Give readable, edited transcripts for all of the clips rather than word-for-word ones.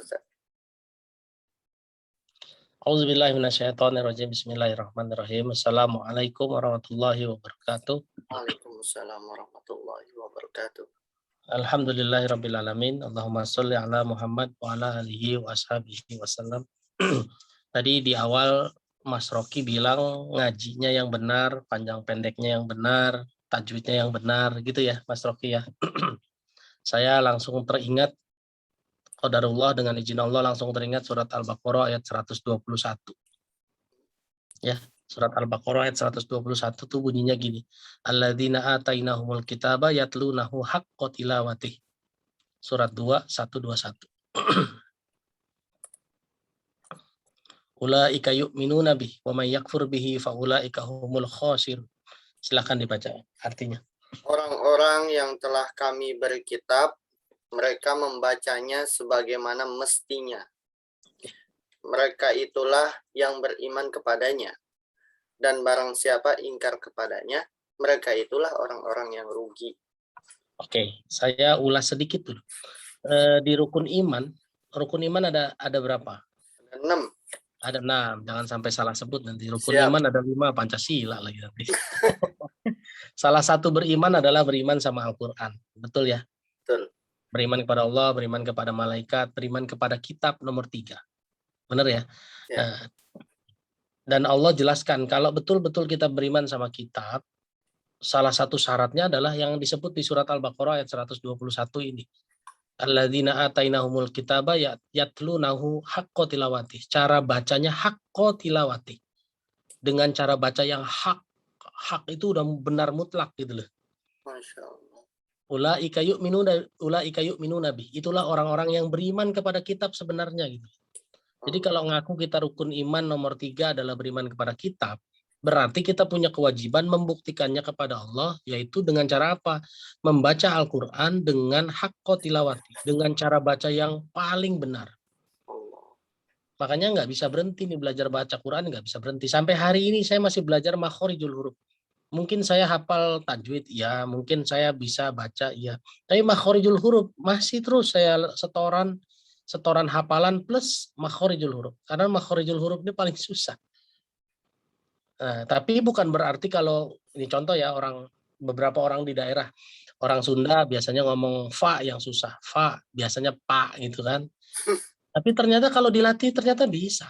Ustaz. Auzubillahi minasyaitonirrajim. Bismillahirrahmanirrahim. Assalamualaikum warahmatullahi wabarakatuh. Waalaikumsalam warahmatullahi wabarakatuh. Alhamdulillahirabbil alamin. Allahumma sholli ala Muhammad wa ala alihi wa ashabihi wasallam. Tadi di awal Mas Rocky bilang ngajinya yang benar, panjang pendeknya yang benar, tajwidnya yang benar gitu ya Mas Rocky ya. Saya langsung teringat qadarullah, dengan izin Allah langsung teringat surat Al-Baqarah ayat 121. Ya, surat Al-Baqarah ayat 121 tuh bunyinya gini. Alladzina atainahumul kitaba yatlunahu haqqa tilawatih. Surat 2 121. Ulaika yu'minuna bih wa may yakfur bihi fa ulaika humul khasirun. Silakan dibaca artinya. Orang-orang yang telah kami beri kitab, mereka membacanya sebagaimana mestinya. Mereka itulah yang beriman kepadanya. Dan barang siapa ingkar kepadanya, mereka itulah orang-orang yang rugi. Oke, saya ulas sedikit dulu. Di rukun iman ada berapa? Ada 6. Ada 6, jangan sampai salah sebut nanti. Rukun Siap. iman ada 5, Pancasila lagi nanti. Salah satu beriman adalah beriman sama Al-Quran. Betul ya? Betul. Beriman kepada Allah, beriman kepada malaikat, beriman kepada kitab nomor 3. Benar ya? Ya. Nah, dan Allah jelaskan kalau betul-betul kita beriman sama kitab, salah satu syaratnya adalah yang disebut di surat Al-Baqarah ayat 121 ini. Alladzina atainahumul kitaba yatlunahu haqqa tilawati. Cara bacanya haqqa tilawati. Dengan cara baca yang hak itu udah benar mutlak gitu loh. Masya Allah. Ulaika yu'minuna bih. Itulah orang-orang yang beriman kepada kitab sebenarnya gitu. Jadi kalau ngaku kita rukun iman nomor 3 adalah beriman kepada kitab, berarti kita punya kewajiban membuktikannya kepada Allah, yaitu dengan cara apa? Membaca Al-Quran dengan haqqa tilawati, dengan cara baca yang paling benar. Makanya nggak bisa berhenti nih belajar baca Quran, nggak bisa berhenti. Sampai hari ini saya masih belajar makhorijul huruf. Mungkin saya hafal tajwid, ya. Mungkin saya bisa baca, ya. Tapi makhorijul huruf masih terus saya setoran hafalan plus makhorijul huruf. Karena makhorijul huruf ini paling susah. Nah, tapi bukan berarti kalau ini contoh ya, beberapa orang di daerah, orang Sunda biasanya ngomong fa yang susah, fa biasanya pa gitu kan. Tapi ternyata kalau dilatih ternyata bisa.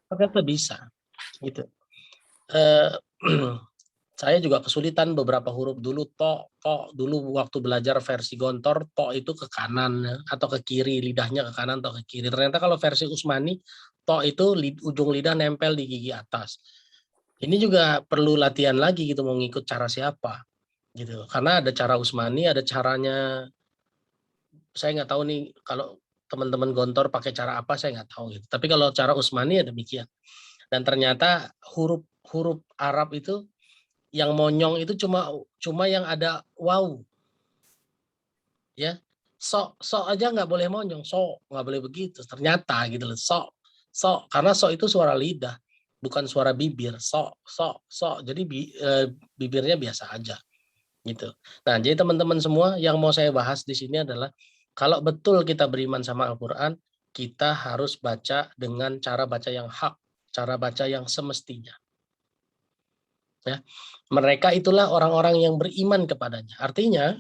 Ternyata bisa gitu. Saya juga kesulitan beberapa huruf dulu. To dulu waktu belajar versi Gontor, to itu ke kanan atau ke kiri, lidahnya ke kanan atau ke kiri. Ternyata kalau versi Usmani, to itu ujung lidah nempel di gigi atas. Ini juga perlu latihan lagi gitu, mau ngikut cara siapa gitu. Karena ada cara Usmani, ada caranya. Saya nggak tahu nih kalau teman-teman Gontor pakai cara apa, saya nggak tahu gitu. Tapi kalau cara Usmani ya demikian. Dan ternyata huruf Arab itu yang monyong itu cuma yang ada waw, ya. So aja nggak boleh monyong, nggak boleh begitu. Ternyata gitu loh, karena itu suara lidah, bukan suara bibir. Jadi bibirnya biasa aja, gitu. Nah, jadi teman-teman semua yang mau saya bahas di sini adalah kalau betul kita beriman sama Al-Quran, kita harus baca dengan cara baca yang hak, cara baca yang semestinya. Ya, mereka itulah orang-orang yang beriman kepadanya. Artinya,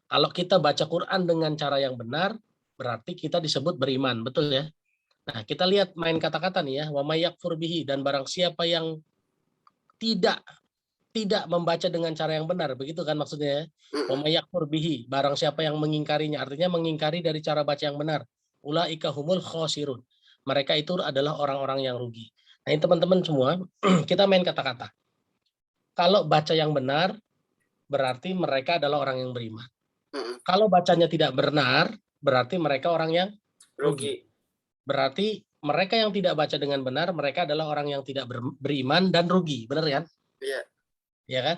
kalau kita baca Quran dengan cara yang benar, berarti kita disebut beriman, betul ya? Nah, kita lihat main kata-kata nih ya, wa may yakfur bihi, dan barang siapa yang tidak membaca dengan cara yang benar, begitu kan maksudnya ya? Wa may yakfur bihi, barang siapa yang mengingkarinya, artinya mengingkari dari cara baca yang benar. Ulaika humul khasirun. Mereka itu adalah orang-orang yang rugi. Nah, ini teman-teman semua, kita main kata-kata. Kalau baca yang benar, berarti mereka adalah orang yang beriman. Kalau bacanya tidak benar, berarti mereka orang yang rugi. Berarti mereka yang tidak baca dengan benar, mereka adalah orang yang tidak beriman dan rugi. Benar kan? Iya. Ya kan?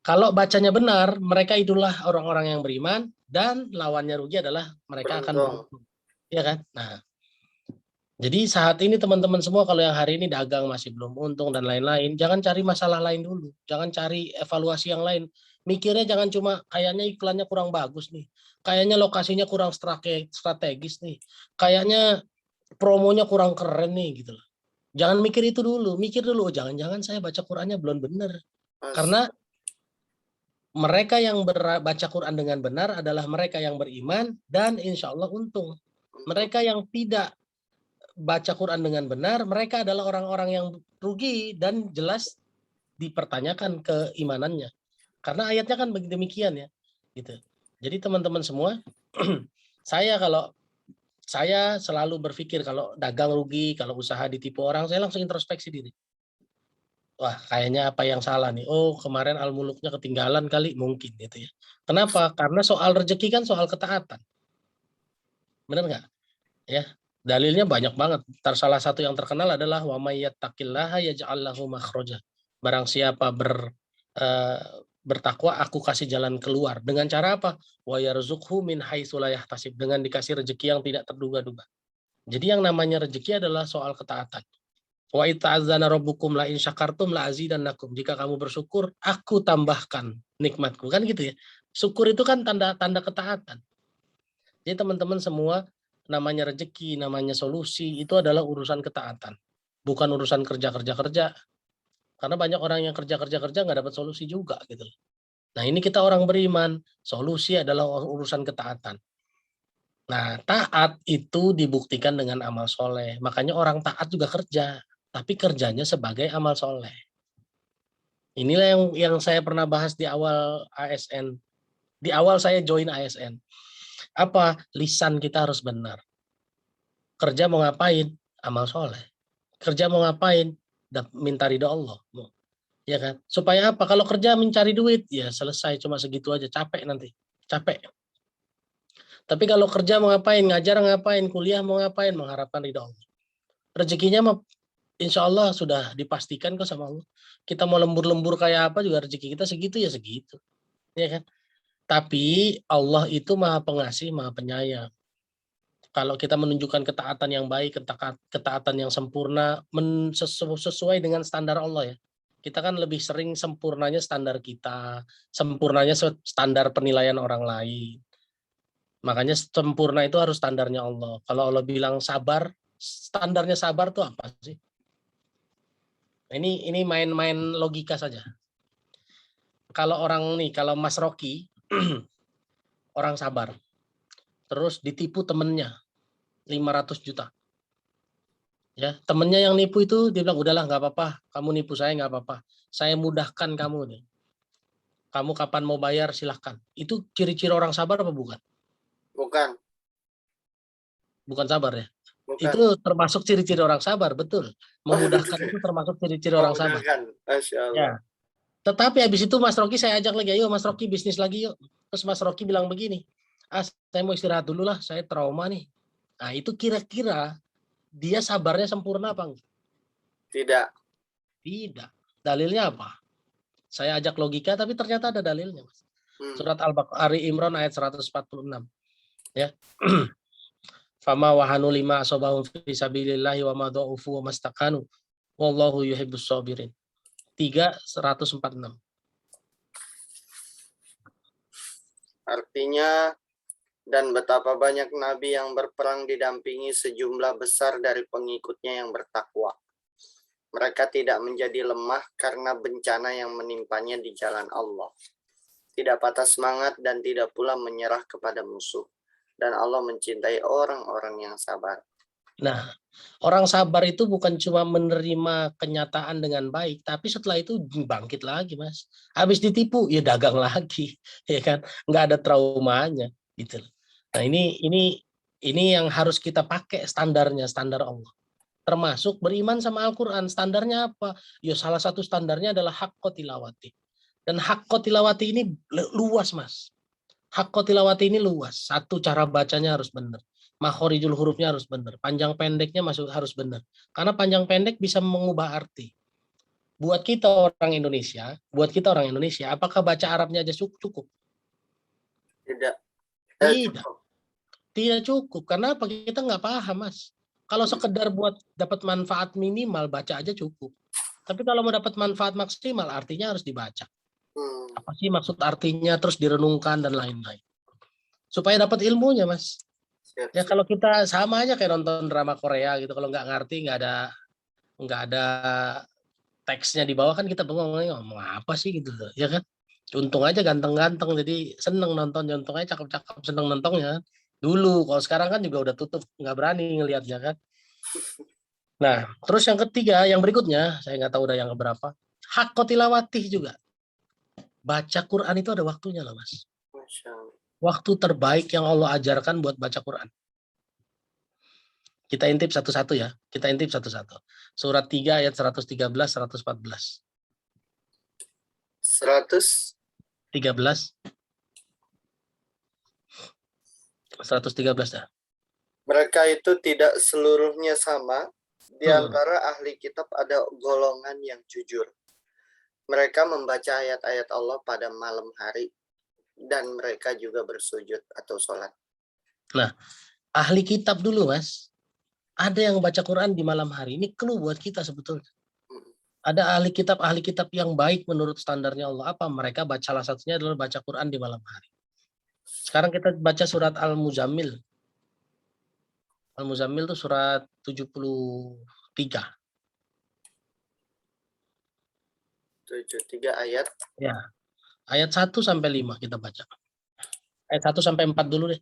Kalau bacanya benar, mereka itulah orang-orang yang beriman, dan lawannya rugi adalah mereka akan beruntung. Ya kan? Nah, jadi saat ini teman-teman semua kalau yang hari ini dagang masih belum untung dan lain-lain, jangan cari masalah lain dulu. Jangan cari evaluasi yang lain. Mikirnya jangan cuma kayaknya iklannya kurang bagus nih. kayaknya lokasinya kurang strategis nih, kayaknya promonya kurang keren nih gitu loh. Jangan mikir itu dulu, mikir dulu, oh, jangan-jangan saya baca Qurannya belum benar. Karena mereka yang baca Quran dengan benar adalah mereka yang beriman dan insya Allah untung. Mereka yang tidak baca Quran dengan benar, mereka adalah orang-orang yang rugi dan jelas dipertanyakan keimanannya. Karena ayatnya kan demikian ya. Gitu. Jadi teman-teman semua, saya selalu berpikir kalau dagang rugi, kalau usaha ditipu orang, saya langsung introspeksi diri. Wah, kayaknya apa yang salah nih? Oh, kemarin Al-Muluknya ketinggalan kali, mungkin gitu ya. Kenapa? Karena soal rezeki kan soal ketaatan. Benar nggak? Ya, dalilnya banyak banget. Salah satu yang terkenal adalah wa may yattaqillaha yaj'al lahu makhraja. Barang siapa bertakwa, aku kasih jalan keluar. Dengan cara apa? Wa yarzuqhu min haitsu la yahtasib. Dengan dikasih rezeki yang tidak terduga-duga. Jadi yang namanya rezeki adalah soal ketaatan. Wa ita'azzana rabbukum la in syakartum la azidannakum. Jika kamu bersyukur, aku tambahkan nikmatku. Kan gitu ya. Syukur itu kan tanda ketaatan. Jadi teman-teman semua, namanya rezeki, namanya solusi, itu adalah urusan ketaatan. Bukan urusan kerja. Karena banyak orang yang kerja nggak dapat solusi juga gitu. Nah, ini kita orang beriman, solusi adalah urusan ketaatan. Nah, taat itu dibuktikan dengan amal soleh. Makanya orang taat juga kerja, tapi kerjanya sebagai amal soleh. Inilah yang saya pernah bahas di awal ASN. Di awal saya join ASN. Apa? Lisan kita harus benar. Kerja mau ngapain? Amal soleh. Kerja mau ngapain? Minta ridho Allah. Ya kan? Supaya apa? Kalau kerja mencari duit, ya selesai. Cuma segitu aja. Capek nanti. Capek. Tapi kalau kerja mau ngapain? Ngajar ngapain? Kuliah mau ngapain? Mengharapkan ridho Allah. Rezekinya mah insya Allah sudah dipastikan kok sama Allah. Kita mau lembur-lembur kayak apa juga rezeki kita segitu ya segitu. Ya kan? Tapi Allah itu maha pengasih, maha penyayang. Kalau kita menunjukkan ketaatan yang baik, ketaatan yang sempurna, sesuai dengan standar Allah ya. Kita kan lebih sering sempurnanya standar kita, sempurnanya standar penilaian orang lain. Makanya sempurna itu harus standarnya Allah. Kalau Allah bilang sabar, standarnya sabar tuh apa sih? Ini main-main logika saja. Kalau Mas Rocky, orang sabar. Terus ditipu temennya 500 juta. Ya, temennya yang nipu itu dia bilang udahlah nggak apa-apa, kamu nipu saya nggak apa-apa. Saya mudahkan kamu nih. Kamu kapan mau bayar silahkan. Itu ciri-ciri orang sabar apa bukan? Bukan. Bukan sabar ya. Bukan. Itu termasuk ciri-ciri orang sabar, betul. Memudahkan itu termasuk ciri-ciri orang sabar. Masya Allah. Ya. Tetapi habis itu Mas Rocky saya ajak lagi, ayo Mas Rocky bisnis lagi yuk. Terus Mas Rocky bilang begini, saya mau istirahat dulu lah, saya trauma nih. Nah itu kira-kira dia sabarnya sempurna apa enggak? Tidak. Tidak. Dalilnya apa? Saya ajak logika tapi ternyata ada dalilnya, Mas. Surat Al-Baqarah Imran ayat 146. Ya. Fama wahanu lima asobahum fi sabilillahi wa ma dha'ufu wa mastakanu wallahu yuhibbus sabirin. 146. Artinya, dan betapa banyak nabi yang berperang didampingi sejumlah besar dari pengikutnya yang bertakwa. Mereka tidak menjadi lemah karena bencana yang menimpanya di jalan Allah. Tidak patah semangat dan tidak pula menyerah kepada musuh. Dan Allah mencintai orang-orang yang sabar. Nah, orang sabar itu bukan cuma menerima kenyataan dengan baik, tapi setelah itu bangkit lagi, Mas. Habis ditipu, ya dagang lagi, ya kan? Nggak ada traumanya, gitu. Nah, ini yang harus kita pakai standarnya, standar Allah. Termasuk beriman sama Al-Quran. Standarnya apa? Ya salah satu standarnya adalah haqqa tilawati. Dan haqqa tilawati ini luas, Mas. Haqqa tilawati ini luas. Satu, cara bacanya harus benar. Makhorijul hurufnya harus benar. Panjang pendeknya harus benar. Karena panjang pendek bisa mengubah arti. Buat kita orang Indonesia, apakah baca Arabnya aja cukup? Tidak. Tidak cukup. Karena apa? Kita nggak paham, Mas. Kalau sekedar buat dapat manfaat minimal, baca aja cukup. Tapi kalau mau dapat manfaat maksimal, artinya harus dibaca. Apa sih maksud artinya, terus direnungkan dan lain-lain. supaya dapat ilmunya, Mas. Siap, Ya siap. kalau kita sama aja kayak nonton drama Korea gitu, kalau nggak ngerti, nggak ada teksnya di bawah kan kita bengong, ngomong apa sih gitu loh, ya kan? Untung aja ganteng-ganteng, jadi seneng nonton, untung aja cakep-cakep, seneng nontonnya. Dulu, kalau sekarang kan juga udah tutup, nggak berani ngelihatnya kan. Nah, terus yang ketiga, yang berikutnya, saya nggak tahu udah yang keberapa, hak tilawatih juga. Baca Quran itu ada waktunya loh, Mas. Masya Allah. Waktu terbaik yang Allah ajarkan buat baca Quran. Kita intip satu-satu ya. Kita intip satu-satu. Surat 3 ayat 113, 114. 100. 13, 113 ya. Mereka itu tidak seluruhnya sama. Di Hmm. antara ahli kitab ada golongan yang jujur. Mereka membaca ayat-ayat Allah pada malam hari. Dan mereka juga bersujud atau sholat. Nah, ahli kitab dulu, Mas. Ada yang baca Quran di malam hari. Ini clue buat kita sebetulnya. Ada ahli kitab yang baik menurut standarnya Allah. Apa? Mereka baca, salah satunya adalah baca Quran di malam hari. Sekarang kita baca surat Al-Muzammil. Al-Muzammil itu surat 73. 73 ayat. Ya, ayat 1 sampai 5 kita baca. Ayat 1 sampai 4 dulu deh.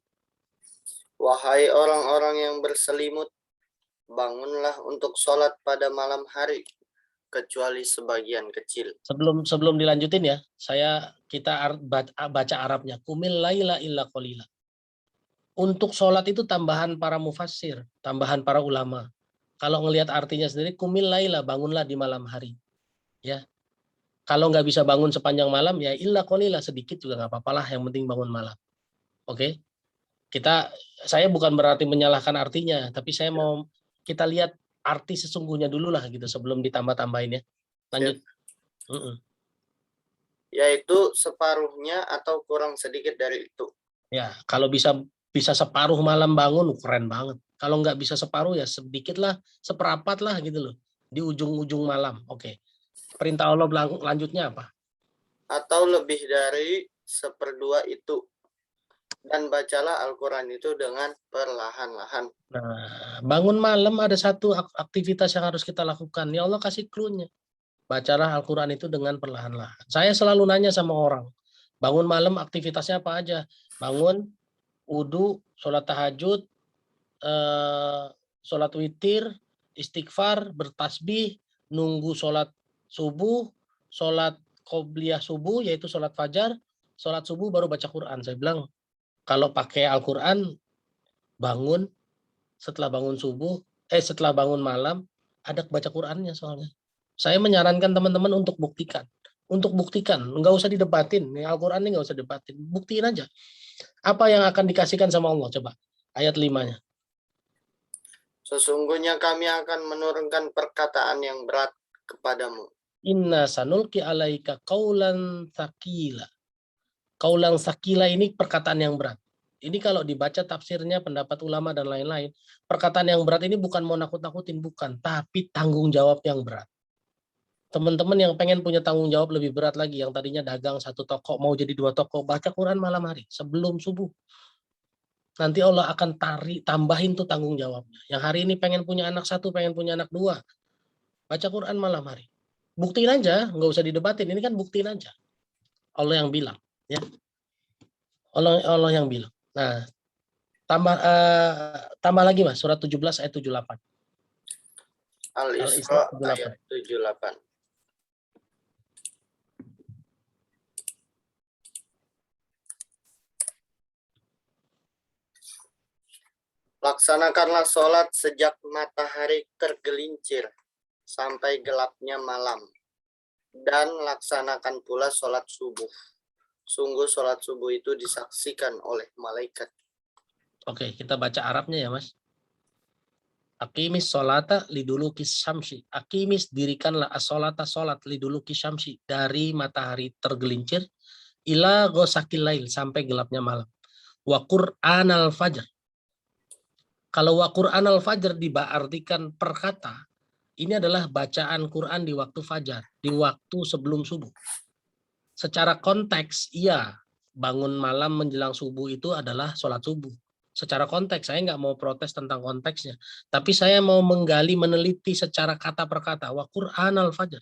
Wahai orang-orang yang berselimut, bangunlah untuk sholat pada malam hari, kecuali sebagian kecil. Sebelum dilanjutin ya, kita baca Arabnya. Kumil laila illa qalila. Untuk sholat itu tambahan para mufassir, tambahan para ulama. Kalau ngelihat artinya sendiri, kumil laila, bangunlah di malam hari. Ya, kalau nggak bisa bangun sepanjang malam, ya illa qalila, sedikit juga nggak apa-apa lah, yang penting bangun malam. Oke, saya bukan berarti menyalahkan artinya, tapi saya mau kita lihat arti sesungguhnya dulu lah gitu sebelum ditambah-tambahin ya. Lanjut. Yaitu separuhnya atau kurang sedikit dari itu. Ya, kalau bisa separuh malam bangun, keren banget. Kalau nggak bisa separuh ya sedikit lah, seperapat lah gitu loh. Di ujung-ujung malam. Oke. Perintah Allah lanjutnya apa? Atau lebih dari seperdua itu. Dan bacalah Al-Quran itu dengan perlahan-lahan. Nah, bangun malam ada satu aktivitas yang harus kita lakukan. Ya Allah kasih clue-nya. Bacalah Al-Quran itu dengan perlahan-lahan. Saya selalu nanya sama orang, bangun malam aktivitasnya apa aja? Bangun, wudu, sholat tahajud, sholat witir, istighfar, bertasbih, nunggu sholat subuh, sholat qobliyah subuh, yaitu sholat fajar, sholat subuh baru baca Quran. Saya bilang, kalau pakai Al-Quran, bangun, setelah bangun malam, ada baca Qurannya soalnya. Saya menyarankan teman-teman untuk buktikan. Nggak usah didebatin. Al-Quran ini nggak usah debatin. Buktiin aja. Apa yang akan dikasihkan sama Allah? Coba, ayat 5-nya. Sesungguhnya kami akan menurunkan perkataan yang berat kepadamu. Inna sanulki alaika qaulan tsaqila. Qaulan tsaqila ini perkataan yang berat. Ini kalau dibaca tafsirnya, pendapat ulama dan lain-lain, perkataan yang berat ini bukan mau nakut-nakutin, bukan, tapi tanggung jawab yang berat. Teman-teman yang pengen punya tanggung jawab lebih berat lagi, yang tadinya dagang satu toko mau jadi 2 toko, baca Quran malam hari sebelum subuh. Nanti Allah akan tambahin tuh tanggung jawabnya. Yang hari ini pengen punya anak 1, pengen punya anak 2, baca Quran malam hari. Buktiin aja, nggak usah didebatin. Ini kan buktiin aja. Allah yang bilang, ya. Allah yang bilang. Nah, tambah lagi Mas, surat 17 ayat 78. Al-Isra ayat 78. Laksanakanlah sholat sejak matahari tergelincir sampai gelapnya malam. Dan laksanakan pula sholat subuh. Sungguh sholat subuh itu disaksikan oleh malaikat. Oke, kita baca Arabnya ya Mas. Aqimis sholata lidulukis syamsi. Aqimis, dirikanlah as-sholata, sholat lidulukis syamsi, dari matahari tergelincir ila ghosakil lail, sampai gelapnya malam. Wa Qur'anal fajr. Kalau wa Qur'anal fajr diartikan per kata, ini adalah bacaan Quran di waktu fajar, di waktu sebelum subuh. Secara konteks, iya, bangun malam menjelang subuh itu adalah sholat subuh. Secara konteks, saya nggak mau protes tentang konteksnya. Tapi saya mau menggali, meneliti secara kata per kata. Wa Qur'an al-fajr.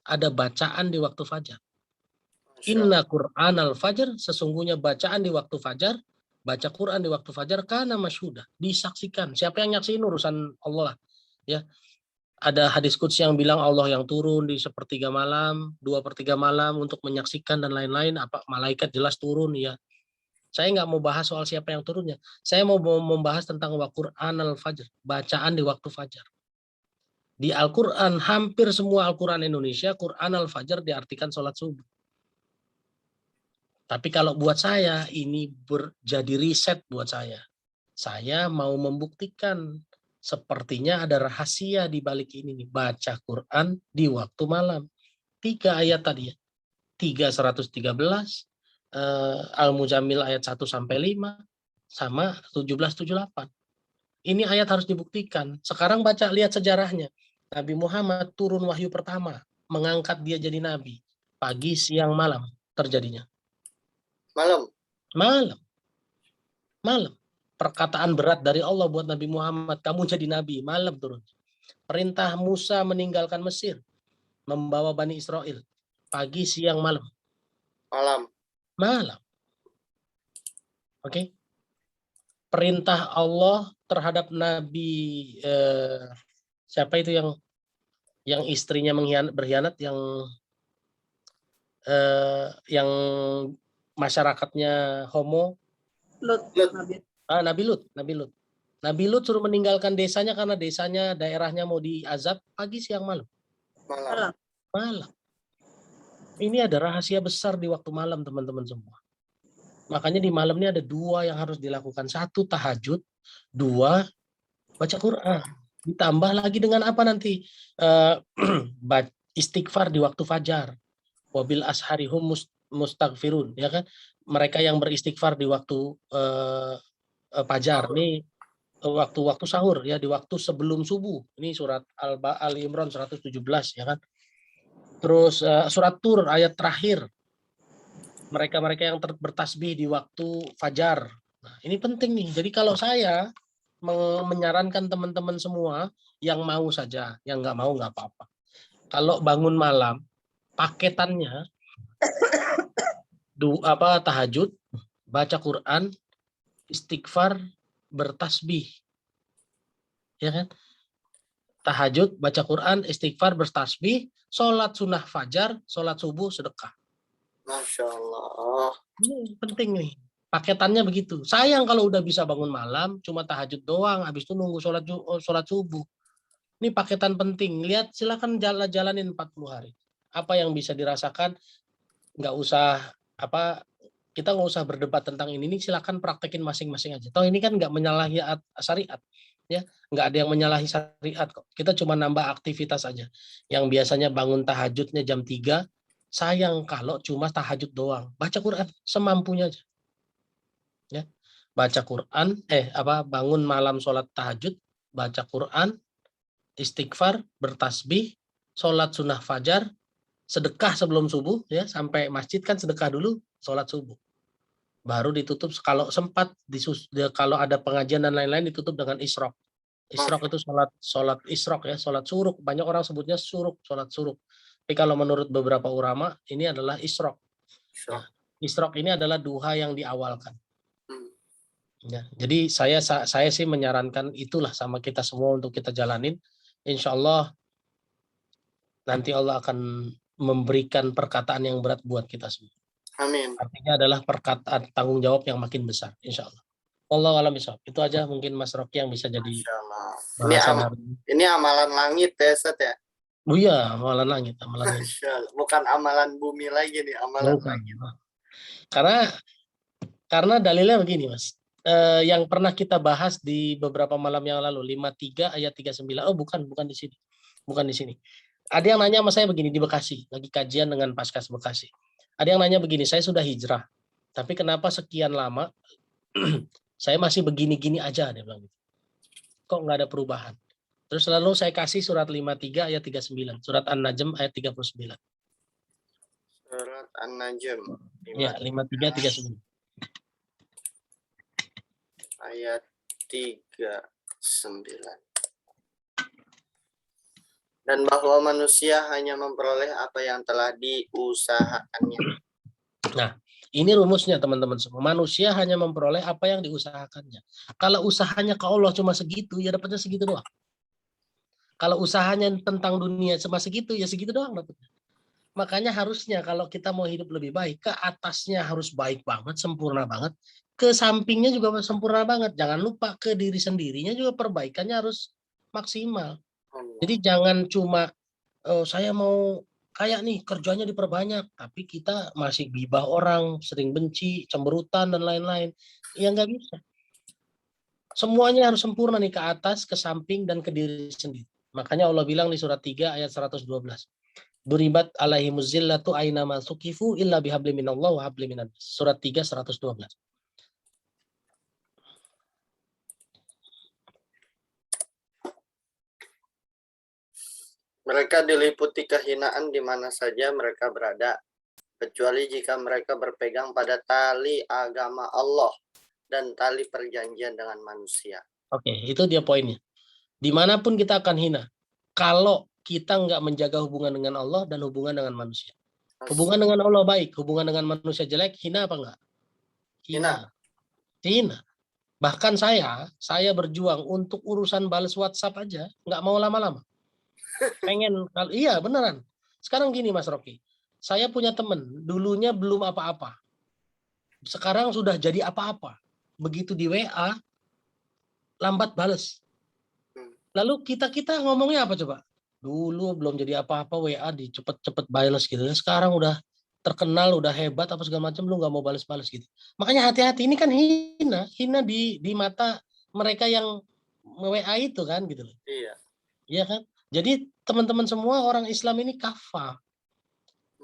Ada bacaan di waktu fajar. Masya Allah. Inna Qur'an al-fajr, sesungguhnya bacaan di waktu fajar, baca Quran di waktu fajar, karena masyhudah, disaksikan. Siapa yang nyaksiin urusan Allah lah. Ya, ada hadis qudsi yang bilang Allah yang turun di sepertiga malam, 2/3 malam untuk menyaksikan dan lain-lain. Apa malaikat jelas turun ya. Saya nggak mau bahas soal siapa yang turunnya. Saya mau membahas tentang wa Qur'an al-fajr, bacaan di waktu fajar. Di Al-Quran, hampir semua Al-Quran Indonesia, Quran al-fajr diartikan sholat subuh. Tapi kalau buat saya, ini jadi riset buat saya. Saya mau membuktikan sepertinya ada rahasia di balik ini nih. Baca Quran di waktu malam. 3 ayat tadi ya. 3:113, Al-Muzammil ayat 1-5, sama 17:78. Ini ayat harus dibuktikan. Sekarang baca, lihat sejarahnya. Nabi Muhammad turun wahyu pertama. Mengangkat dia jadi nabi. Pagi, siang, malam terjadinya. Malam. Malam. Malam. Perkataan berat dari Allah buat Nabi Muhammad, kamu jadi nabi, malam turun. Perintah Musa meninggalkan Mesir, membawa Bani Israel, pagi, siang, malam. Malam. Malam. Oke. Perintah Allah terhadap Nabi siapa itu yang istrinya berkhianat, yang masyarakatnya homo. Lut. Nabi Lut. Nabi Lut suruh meninggalkan desanya karena desanya, daerahnya mau diazab pagi, siang, malam. Malam. Malam. Ini ada rahasia besar di waktu malam, teman-teman semua. Makanya di malam ini ada 2 yang harus dilakukan. 1, tahajud. 2, baca Quran. Ditambah lagi dengan apa nanti? Istighfar di waktu fajar. Wabil asharihum mustaghfirun. Ya kan? Mereka yang beristighfar di waktu fajar. Ini waktu sahur ya, di waktu sebelum subuh. Ini surat Al-Imran 117 ya kan. Terus surat Tur ayat terakhir. Mereka-mereka yang bertasbih di waktu fajar. Nah, ini penting nih. Jadi kalau saya menyarankan teman-teman semua yang mau saja, yang nggak mau nggak apa-apa. Kalau bangun malam, paketannya tahajud, baca Quran, istighfar, bertasbih. Ya kan? Tahajud, baca Quran, istighfar, bertasbih, sholat sunnah fajar, sholat subuh, sedekah. Masya Allah. Ini penting nih. Paketannya begitu. Sayang kalau udah bisa bangun malam, cuma tahajud doang, habis itu nunggu sholat subuh. Ini paketan penting. Lihat, silakan jalanin 40 hari. Apa yang bisa dirasakan, nggak usah kita nggak usah berdebat tentang ini silakan praktekin masing-masing aja. Toh ini kan nggak menyalahi syariat, ya, nggak ada yang menyalahi syariat kok. Kita cuma nambah aktivitas aja. Yang biasanya bangun tahajudnya jam 3, sayang kalau cuma tahajud doang. Baca Quran semampunya aja. Ya. Baca Quran, bangun malam sholat tahajud, baca Quran, istighfar, bertasbih, sholat sunnah fajar, sedekah sebelum subuh, ya, sampai masjid kan sedekah dulu, sholat subuh. Baru ditutup kalau sempat, kalau ada pengajian dan lain-lain ditutup dengan isyraq. Isyraq itu sholat isyraq ya, sholat suruk. Banyak orang sebutnya suruk, sholat suruk. Tapi kalau menurut beberapa ulama ini adalah isyraq. Nah, isyraq ini adalah duha yang diawalkan. Ya, jadi saya sih menyarankan itulah sama kita semua untuk kita jalanin. Insya Allah nanti Allah akan memberikan perkataan yang berat buat kita semua. Amin. Artinya adalah perkataan tanggung jawab yang makin besar, insya Allah. Wallahu a'lam bishawab. Itu aja mungkin Mas Rocky yang bisa jadi bahasan hari ini. Ini amalan langit ya, Ustaz ya? Oh iya, amalan langit. Bukan amalan bumi lagi nih, amalan langit. Karena dalilnya begini, Mas. Yang pernah kita bahas di beberapa malam yang lalu, 53 ayat 39. Oh, bukan di sini. Bukan di sini. Ada yang nanya sama saya begini di Bekasi, lagi kajian dengan Paskas Bekasi. Ada yang nanya begini, saya sudah hijrah, tapi kenapa sekian lama saya masih begini-gini aja, dia bilang gitu. Kok nggak ada perubahan? Terus lalu saya kasih surat 53 ayat 39, surat An-Najm ayat 39. Surat An-Najm Ya, 5339. ayat 39. Dan bahwa manusia hanya memperoleh apa yang telah diusahakannya. Nah, ini rumusnya teman-teman semua. Manusia hanya memperoleh apa yang diusahakannya. Kalau usahanya ke Allah cuma segitu, ya dapatnya segitu doang. Kalau usahanya tentang dunia cuma segitu, ya segitu doang dapatnya. Makanya harusnya kalau kita mau hidup lebih baik, ke atasnya harus baik banget, sempurna banget. Ke sampingnya juga sempurna banget. Jangan lupa ke diri sendirinya juga perbaikannya harus maksimal. Jadi jangan cuma saya mau kayak nih kerjanya diperbanyak, tapi kita masih gibah orang, sering benci, cemberutan dan lain-lain. Ya nggak bisa. Semuanya harus sempurna nih ke atas, ke samping dan ke diri sendiri. Makanya Allah bilang di surat 3 ayat 112. Duribat alaihimuz zillatu aina ma suqifu illa bihablin minallah wa hablin minan nas. Surat 3 112. Mereka diliputi kehinaan di mana saja mereka berada, kecuali jika mereka berpegang pada tali agama Allah dan tali perjanjian dengan manusia. Oke, itu dia poinnya. Dimanapun kita akan hina, kalau kita nggak menjaga hubungan dengan Allah dan hubungan dengan manusia. Hubungan dengan Allah baik, hubungan dengan manusia jelek, hina apa enggak? Hina. Hina. Bahkan saya berjuang untuk urusan balas WhatsApp aja, nggak mau lama-lama. Pengen, iya beneran. Sekarang gini Mas Rocky, saya punya temen, dulunya belum apa-apa. Sekarang sudah jadi apa-apa. Begitu di WA, lambat bales. Lalu kita ngomongnya apa coba? Dulu belum jadi apa-apa WA di cepet-cepet bales gitu. Sekarang udah terkenal, udah hebat apa segala macam, lu nggak mau bales-bales gitu. Makanya hati-hati, ini kan hina di mata mereka yang WA itu kan gitu loh. Iya. Iya kan? Jadi teman-teman semua orang Islam ini kafah.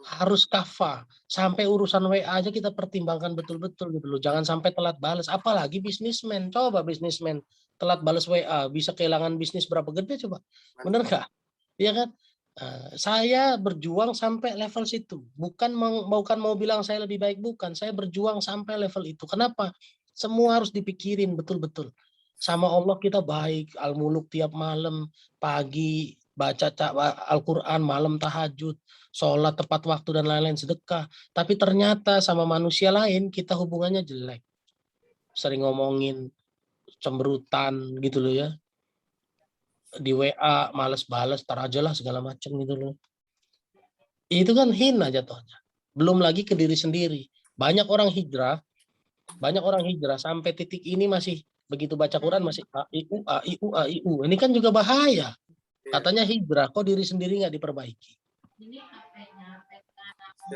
Harus kafah. Sampai urusan WA aja kita pertimbangkan betul-betul gitu loh. Jangan sampai telat balas. Apalagi bisnismen. Coba bisnismen telat balas WA bisa kehilangan bisnis berapa gede coba. Bener nggak? Iya kan? Saya berjuang sampai level situ. Bukan mau bilang saya lebih baik, bukan. Saya berjuang sampai level itu. Kenapa? Semua harus dipikirin betul-betul. Sama Allah kita baik, al-muluk tiap malam, pagi baca Al-Quran, malam tahajud, sholat tepat waktu dan lain-lain, sedekah. Tapi ternyata sama manusia lain kita hubungannya jelek. Sering ngomongin cemberutan gitu loh ya. Di WA males balas, tar aja lah segala macam gitu loh. Itu kan hina jatuhnya. Belum lagi ke diri sendiri. Banyak orang hijrah sampai titik ini masih begitu baca Quran masih AIU AIU AIU. Ini kan juga bahaya. Katanya hijrah, kok diri sendiri nggak diperbaiki.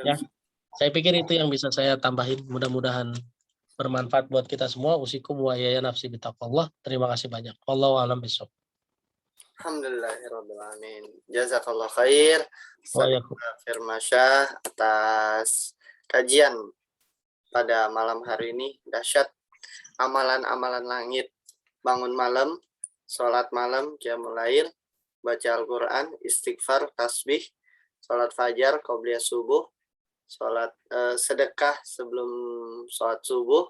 Ya, saya pikir itu yang bisa saya tambahin. Mudah-mudahan bermanfaat buat kita semua. Usikum wa ya nafsi bitaqwallah. Terima kasih banyak. Wallahu a'lam bishawab. Alhamdulillahirrahmanirrahim. Jazakallah khair. Firmansyah atas kajian pada malam hari ini. Dahsyat amalan-amalan langit. Bangun malam, sholat malam, qiyamul lail, baca Al-Quran, istighfar, tasbih, sholat fajar, qobliyah subuh, sholat sedekah sebelum sholat subuh,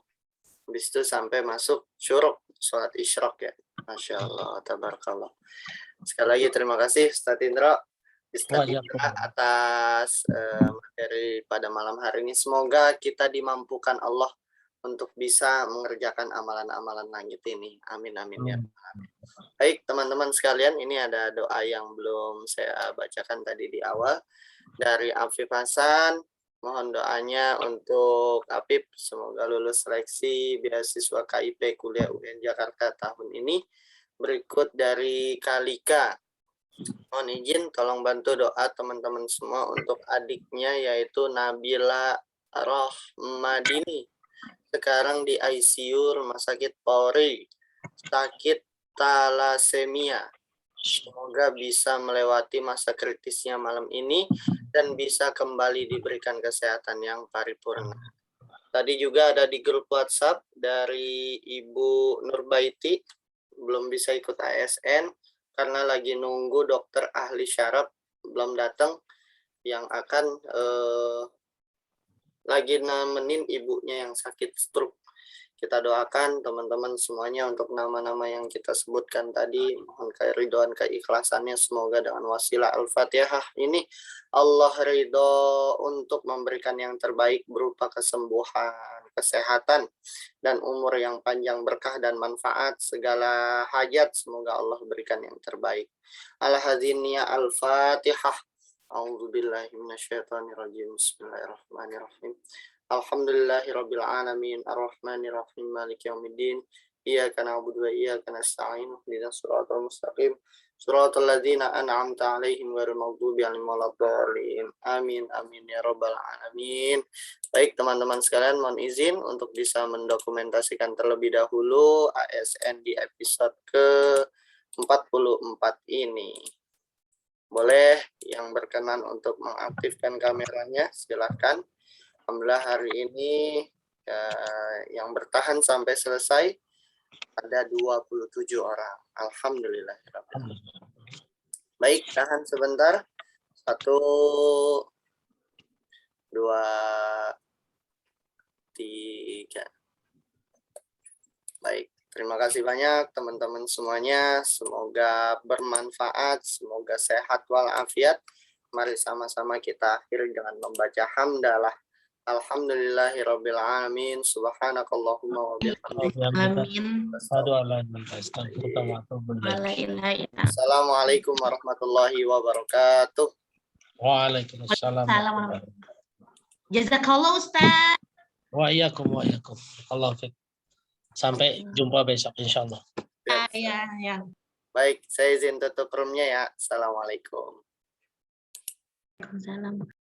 habis itu sampai masuk syuruk, sholat isyraq ya. Masya Allah, tabarakallah. Sekali lagi terima kasih Ustaz Indra atas materi pada malam hari ini. Semoga kita dimampukan Allah untuk bisa mengerjakan amalan-amalan langit ini. Amin, amin ya. Baik teman-teman sekalian, ini ada doa yang belum saya bacakan tadi di awal. Dari Afif Hasan, mohon doanya untuk Apip, semoga lulus seleksi beasiswa KIP Kuliah UN Jakarta tahun ini. Berikut dari Kalika, mohon izin tolong bantu doa teman-teman semua untuk adiknya yaitu Nabila Rohmadini. Sekarang di ICU Rumah Sakit Polri, sakit talasemia. Semoga bisa melewati masa kritisnya malam ini dan bisa kembali diberikan kesehatan yang paripurna. Tadi juga ada di grup WhatsApp dari Ibu Nurbaiti, belum bisa ikut ASN karena lagi nunggu dokter ahli syaraf belum datang yang akan lagi nemenin ibunya yang sakit stroke. Kita doakan teman-teman semuanya untuk nama-nama yang kita sebutkan tadi, mohon keridhaan keikhlasannya, semoga dengan wasilah Al-Fatihah ini Allah ridho untuk memberikan yang terbaik berupa kesembuhan, kesehatan, dan umur yang panjang, berkah dan manfaat, segala hajat semoga Allah berikan yang terbaik. Al-Hadiniya Al-Fatihah. A'udzubillahi minasyaitonirrajim. Bismillahirrahmanirrahim. Alhamdulillahirabbil alamin arrahmanir rahim maliki yaumiddin iyyaka na'budu wa iyyaka nasta'in ihdinas siratal mustaqim siratal ladzina an'amta 'alaihim ghairil maghdubi 'alaihim waladdallin amin amin ya rabbal alamin. Baik teman-teman sekalian, mohon izin untuk bisa mendokumentasikan terlebih dahulu ASN di episode ke-44 ini. Boleh yang berkenan untuk mengaktifkan kameranya silahkan. Alhamdulillah hari ini yang bertahan sampai selesai ada 27 orang. Alhamdulillah. Baik, tahan sebentar. 1, 2, 3. Baik, terima kasih banyak teman-teman semuanya. Semoga bermanfaat, semoga sehat walafiat. Mari sama-sama kita akhiri dengan membaca hamdalah. Alhamdulillahirabbil alamin. Subhanakallahumma wa bihamdika. Amin. Assalamualaikum warahmatullahi wabarakatuh. Waalaikumsalam. Jazakallah Ustaz. Wa iyyakum wa iyyakum. Allah fiik. Sampai jumpa besok insyaallah. Ya. Baik, saya izin tutup roomnya ya. Assalamualaikum. Waalaikumsalam.